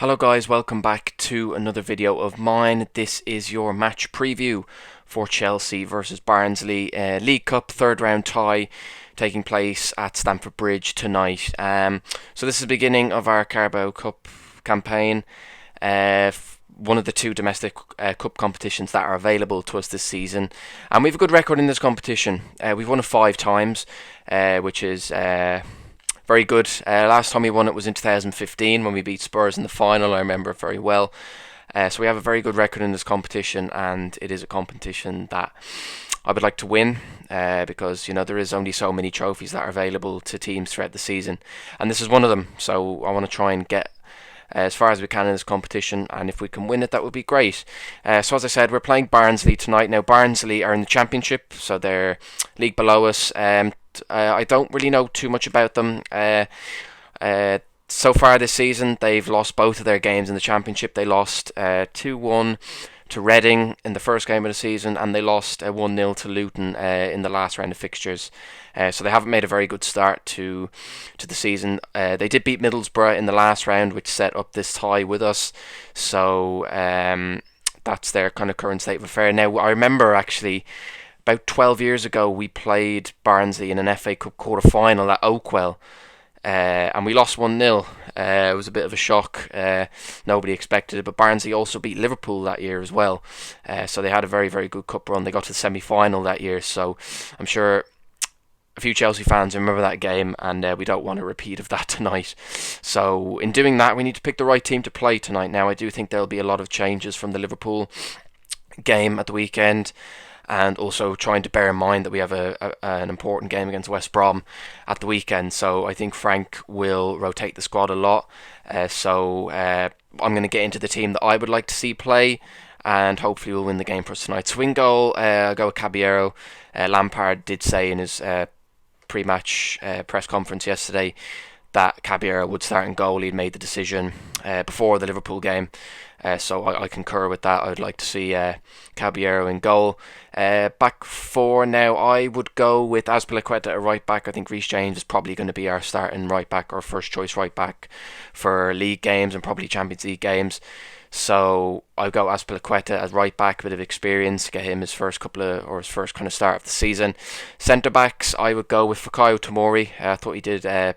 Hello guys, welcome back to another video of mine. This is your match preview for Chelsea versus Barnsley League Cup third round tie taking place at Stamford Bridge tonight. So this is the beginning of our Carabao Cup campaign. One of the two domestic cup competitions that are available to us this season, and we have a good record in this competition. We've won it 5 times, which is very good. Last time we won it was in 2015 when we beat Spurs in the final. I remember it very well. So we have a very good record in this competition, and it is a competition that I would like to win because there is only so many trophies that are available to teams throughout the season, and this is one of them. So I want to try and get as far as we can in this competition, and if we can win it, that would be great. So as I said, we're playing Barnsley tonight. Now Barnsley are in the Championship, so they're league below us. I don't really know too much about them. So far this season, they've lost both of their games in the Championship. They lost 2-1 to Reading in the first game of the season, and they lost 1-0 to Luton in the last round of fixtures. So they haven't made a very good start to the season. They did beat Middlesbrough in the last round, which set up this tie with us. So that's their kind of current state of affair. Now, I remember actually about 12 years ago, we played Barnsley in an FA Cup quarter-final at Oakwell, and we lost 1-0. It was a bit of a shock. Nobody expected it, but Barnsley also beat Liverpool that year as well. So they had a very, very good cup run. They got to the semi-final that year, so I'm sure a few Chelsea fans remember that game, and we don't want a repeat of that tonight. So in doing that, we need to pick the right team to play tonight. Now, I do think there'll be a lot of changes from the Liverpool game at the weekend, and also trying to bear in mind that we have an important game against West Brom at the weekend. So I think Frank will rotate the squad a lot. So I'm going to get into the team that I would like to see play, and hopefully we'll win the game for us tonight. Swing goal, I'll go with Caballero. Lampard did say in his pre-match press conference yesterday that Caballero would start in goal. He'd made the decision before the Liverpool game. So I concur with that. I would like to see Caballero in goal. Back four now, I would go with Azpilicueta at right back. I think Reece James is probably going to be our starting right back, or first choice right back for league games and probably Champions League games. So I'll go Azpilicueta as right back, a bit of experience, get him his first his first kind of start of the season. Centre backs, I would go with Fikayo Tomori. I thought he did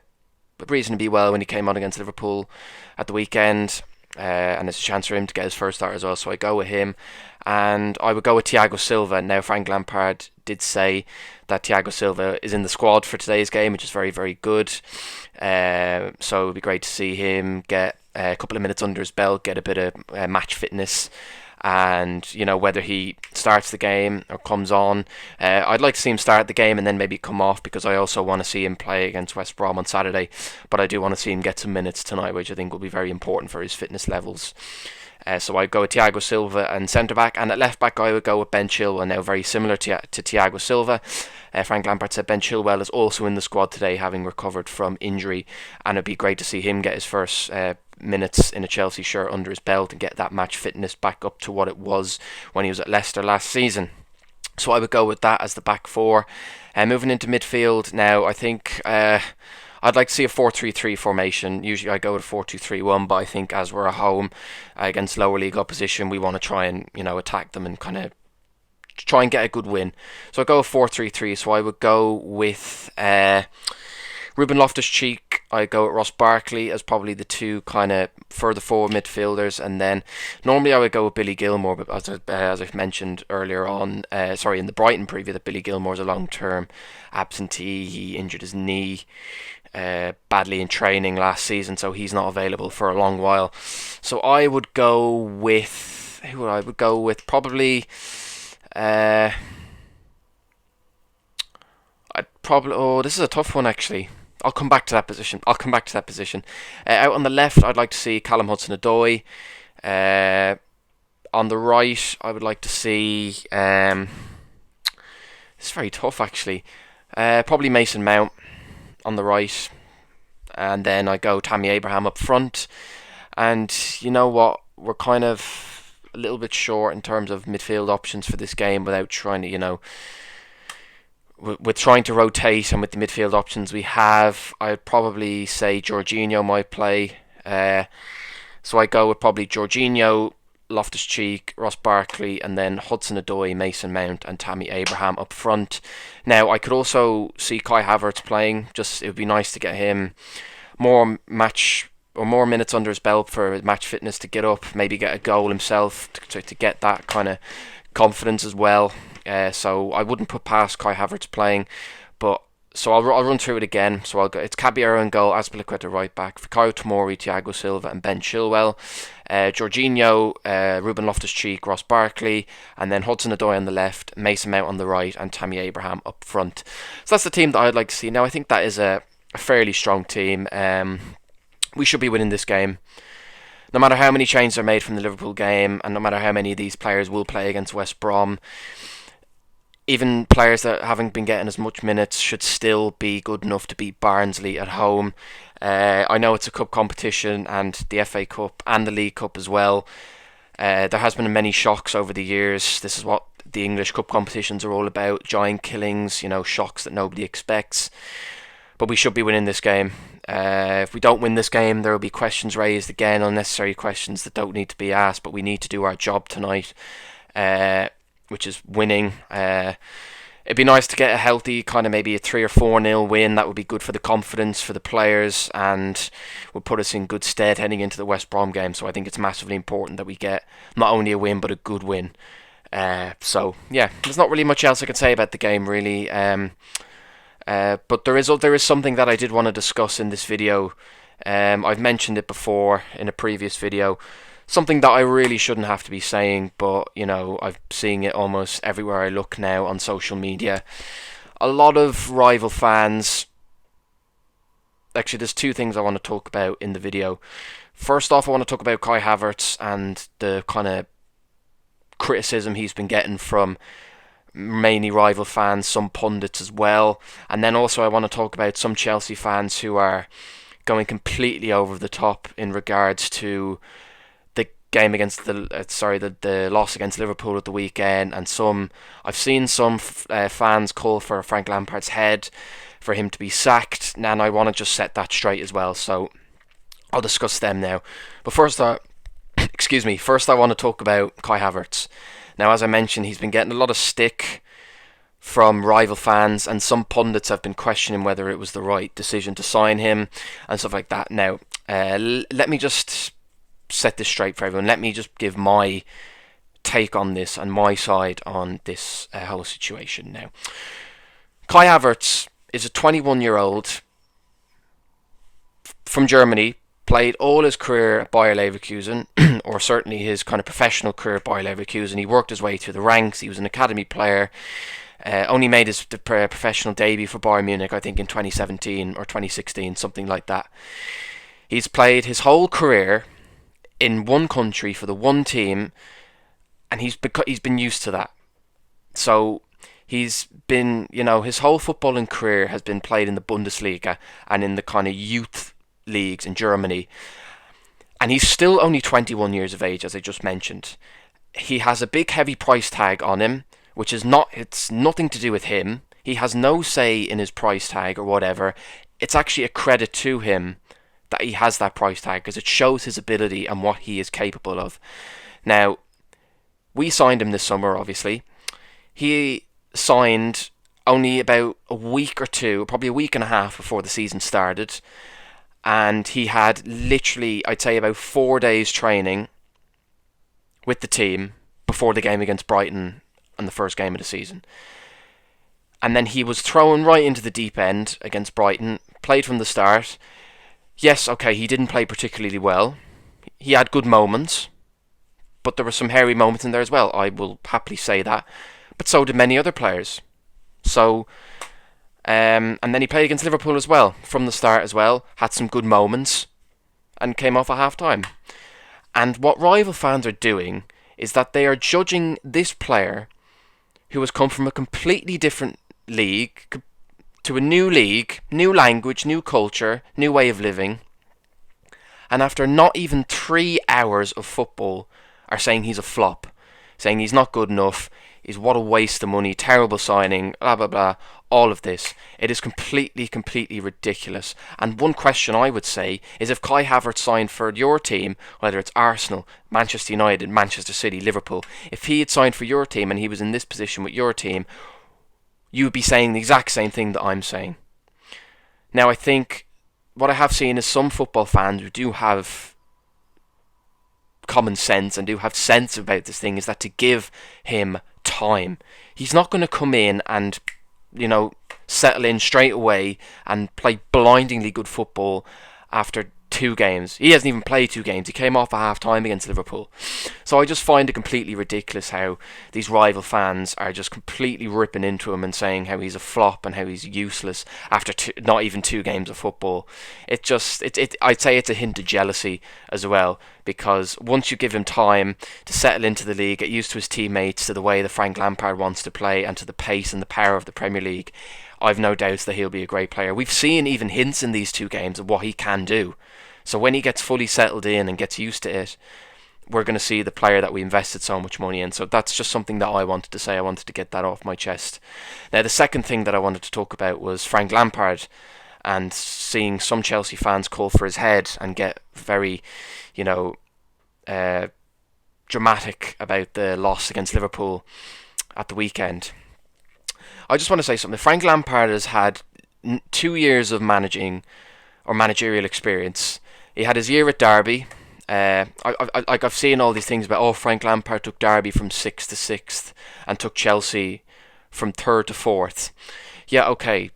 reasonably well when he came on against Liverpool at the weekend. And it's a chance for him to get his first start as well, so I go with him. And I would go with Thiago Silva. Now, Frank Lampard did say that Thiago Silva is in the squad for today's game, which is very, very good. So it would be great to see him get a couple of minutes under his belt, get a bit of match fitness, and whether he starts the game or comes on. I'd like to see him start the game and then maybe come off, because I also want to see him play against West Brom on Saturday, but I do want to see him get some minutes tonight, which I think will be very important for his fitness levels. So I'd go with Thiago Silva and centre back, and at left back I would go with Ben Chilwell. Now, very similar to Thiago Silva, Frank Lampard said Ben Chilwell is also in the squad today, having recovered from injury, and it'd be great to see him get his first minutes in a Chelsea shirt under his belt and get that match fitness back up to what it was when he was at Leicester last season. So I would go with that as the back four. Moving into midfield now, I think I'd like to see a 4-3-3 formation. Usually I go with a 4-2-3-1, but I think as we're at home against lower league opposition, we want to try and attack them and kind of try and get a good win. So I go with 4-3-3. So I would go with Ruben Loftus-Cheek. I go with Ross Barkley as probably the two kind of further forward midfielders, and then normally I would go with Billy Gilmour, but as I've mentioned earlier on, in the Brighton preview, that Billy Gilmour is a long-term absentee. He injured his knee badly in training last season, so he's not available for a long while. So I would go with probably this is a tough one actually. I'll come back to that position. Out on the left, I'd like to see Callum Hudson-Odoi. On the right, I would like to see it's very tough actually. Probably Mason Mount on the right, and then I go Tammy Abraham up front. And you know what? We're kind of a little bit short in terms of midfield options for this game without trying to, with trying to rotate, and with the midfield options we have, I'd probably say Jorginho might play. So I go with probably Jorginho, Loftus-Cheek, Ross Barkley, and then Hudson-Odoi, Mason Mount, and Tammy Abraham up front. Now, I could also see Kai Havertz playing. Just it would be nice to get him more minutes under his belt for match fitness to get up, maybe get a goal himself to get that kind of confidence as well. So I wouldn't put past Kai Havertz playing, but so I'll run through it again. So I'll go. It's Caballero in goal, Azpilicueta right back, Fikayo Tomori, Thiago Silva, and Ben Chilwell. Jorginho, Ruben Loftus-Cheek, Ross Barkley, and then Hudson-Odoi on the left, Mason Mount on the right, and Tammy Abraham up front. So that's the team that I'd like to see. Now I think that is a fairly strong team. We should be winning this game. No matter how many changes are made from the Liverpool game, and no matter how many of these players will play against West Brom, even players that haven't been getting as much minutes should still be good enough to beat Barnsley at home. I know it's a cup competition, and the FA Cup and the League Cup as well. There has been many shocks over the years. This is what the English cup competitions are all about. Giant killings, shocks that nobody expects. But we should be winning this game. If we don't win this game, there will be questions raised again, unnecessary questions that don't need to be asked, but we need to do our job tonight, which is winning. It'd be nice to get a healthy kind of maybe a 3 or 4-0 win. That would be good for the confidence for the players and would put us in good stead heading into the West Brom game. So I think it's massively important that we get not only a win but a good win. So yeah, there's not really much else I can say about the game really. But there is something that I did want to discuss in this video. I've mentioned it before in a previous video. Something that I really shouldn't have to be saying, but I'm seeing it almost everywhere I look now on social media. A lot of rival fans. Actually, there's two things I want to talk about in the video. First off, I want to talk about Kai Havertz and the kind of criticism he's been getting from mainly rival fans, some pundits as well. And then also I want to talk about some Chelsea fans who are going completely over the top in regards to the game against the loss against Liverpool at the weekend. And I've seen some fans call for Frank Lampard's head, for him to be sacked, and I want to just set that straight as well. So I'll discuss them now. But first, first I want to talk about Kai Havertz. Now, as I mentioned, he's been getting a lot of stick from rival fans, and some pundits have been questioning whether it was the right decision to sign him and stuff like that. Now, let me just set this straight for everyone. Let me just give my take on this and my side on this whole situation. Now, Kai Havertz is a 21-year-old from Germany, played all his career at Bayer Leverkusen, or certainly his kind of professional career at Bayer Leverkusen. He worked his way through the ranks. He was an academy player. Only made his professional debut for Bayern Munich, I think, in 2017 or 2016, something like that. He's played his whole career in one country for the one team, and he's been used to that. So he's been, his whole footballing career has been played in the Bundesliga and in the kind of youth leagues in Germany, and he's still only 21 years of age, as I just mentioned. He has a big heavy price tag on him, which is it's nothing to do with him. He has no say in his price tag or whatever. It's actually a credit to him that he has that price tag, because it shows his ability and what he is capable of. Now, we signed him this summer, obviously. He signed only about a week or two, probably a week and a half before the season started. And he had literally, I'd say, about 4 days training with the team before the game against Brighton on the first game of the season. And then he was thrown right into the deep end against Brighton, played from the start. Yes, okay, he didn't play particularly well. He had good moments, but there were some hairy moments in there as well. I will happily say that. But so did many other players. So... and then he played against Liverpool as well, from the start as well, had some good moments, and came off at half-time. And what rival fans are doing is that they are judging this player, who has come from a completely different league, to a new league, new language, new culture, new way of living, and after not even 3 hours of football, are saying he's a flop. saying he's not good enough, is what a waste of money, terrible signing, blah blah blah, all of this. It is completely ridiculous. And one question I would say is, if Kai Havertz signed for your team, whether it's Arsenal, Manchester United, Manchester City, Liverpool, if he had signed for your team and he was in this position with your team, you would be saying the exact same thing that I'm saying. Now, I think what I have seen is some football fans who do have common sense and do have sense about this thing, is that to give him time. He's not going to come in and, settle in straight away and play blindingly good football after 2 games. He hasn't even played 2 games. He came off at half time against Liverpool. So I just find it completely ridiculous how these rival fans are just completely ripping into him and saying how he's a flop and how he's useless after not even 2 games of football. I'd say it's a hint of jealousy as well, because once you give him time to settle into the league, get used to his teammates, to the way that Frank Lampard wants to play, and to the pace and the power of the Premier League, I've no doubts that he'll be a great player. We've seen even hints in these 2 games of what he can do. So when he gets fully settled in and gets used to it, we're going to see the player that we invested so much money in. So that's just something that I wanted to say. I wanted to get that off my chest. Now, the second thing that I wanted to talk about was Frank Lampard, and seeing some Chelsea fans call for his head and get very, dramatic about the loss against Liverpool at the weekend. I just want to say something. Frank Lampard has had 2 years of managerial experience. He had his year at Derby. I've seen all these things about, Frank Lampard took Derby from 6th to 6th and took Chelsea from 3rd to 4th. Yeah, okay,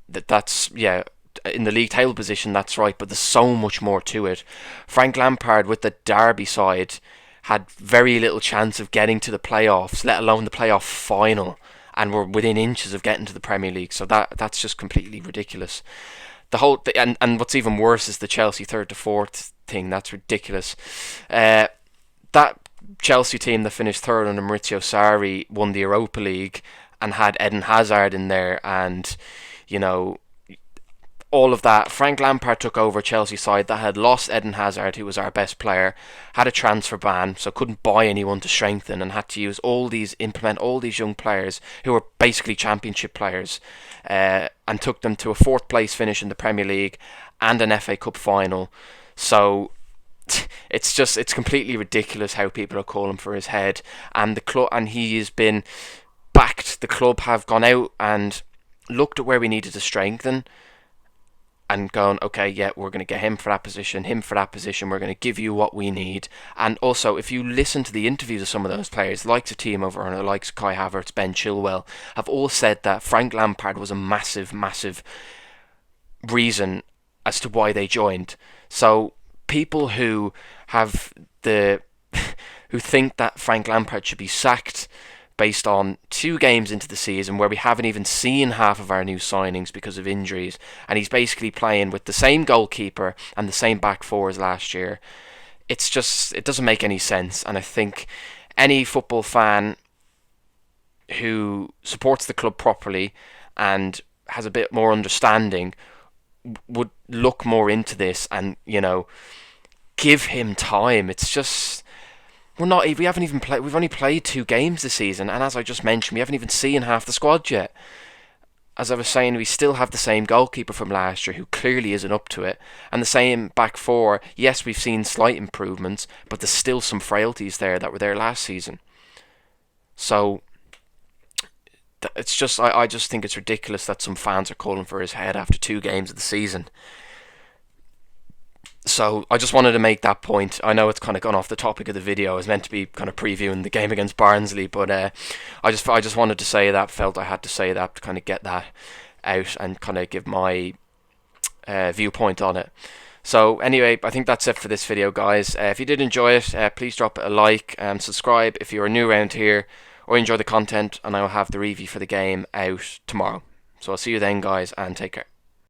that's in the league table position, that's right, but there's so much more to it. Frank Lampard with the Derby side had very little chance of getting to the playoffs, let alone the playoff final, and were within inches of getting to the Premier League. So that's just completely ridiculous. And what's even worse is the Chelsea 3rd to 4th thing. That's ridiculous. That Chelsea team that finished 3rd under Maurizio Sarri won the Europa League and had Eden Hazard in there, and all of that. Frank Lampard took over a Chelsea side that had lost Eden Hazard, who was our best player, had a transfer ban, so couldn't buy anyone to strengthen, and had to implement all these young players who were basically championship players, and took them to a 4th place finish in the Premier League and an FA Cup final. So it's completely ridiculous how people are calling for his head, and the club, and he has been backed. The club have gone out and looked at where we needed to strengthen, and gone, okay, yeah, we're going to get him for that position, we're going to give you what we need. And also, if you listen to the interviews of some of those players, like Timo Werner, like Kai Havertz, Ben Chilwell, have all said that Frank Lampard was a massive reason as to why they joined. So people who who think that Frank Lampard should be sacked based on 2 games into the season where we haven't even seen half of our new signings because of injuries, and he's basically playing with the same goalkeeper and the same back 4 as last year, it doesn't make any sense. And I think any football fan who supports the club properly and has a bit more understanding would look more into this and, give him time. It's just, we've only played 2 games this season, and as I just mentioned, we haven't even seen half the squad yet. As I was saying, we still have the same goalkeeper from last year who clearly isn't up to it, and the same back 4. Yes, we've seen slight improvements, but there's still some frailties there that were there last season. So it's just, I just think it's ridiculous that some fans are calling for his head after 2 games of the season. So I just wanted to make that point. I know it's kind of gone off the topic of the video. I was meant to be kind of previewing the game against Barnsley, but I just wanted to say that. Felt I had to say that to kind of get that out and kind of give my viewpoint on it. So anyway, I think that's it for this video, guys. If you did enjoy it, please drop it a like and subscribe if you are new around here or enjoy the content, and I will have the review for the game out tomorrow. So I'll see you then, guys, and take care.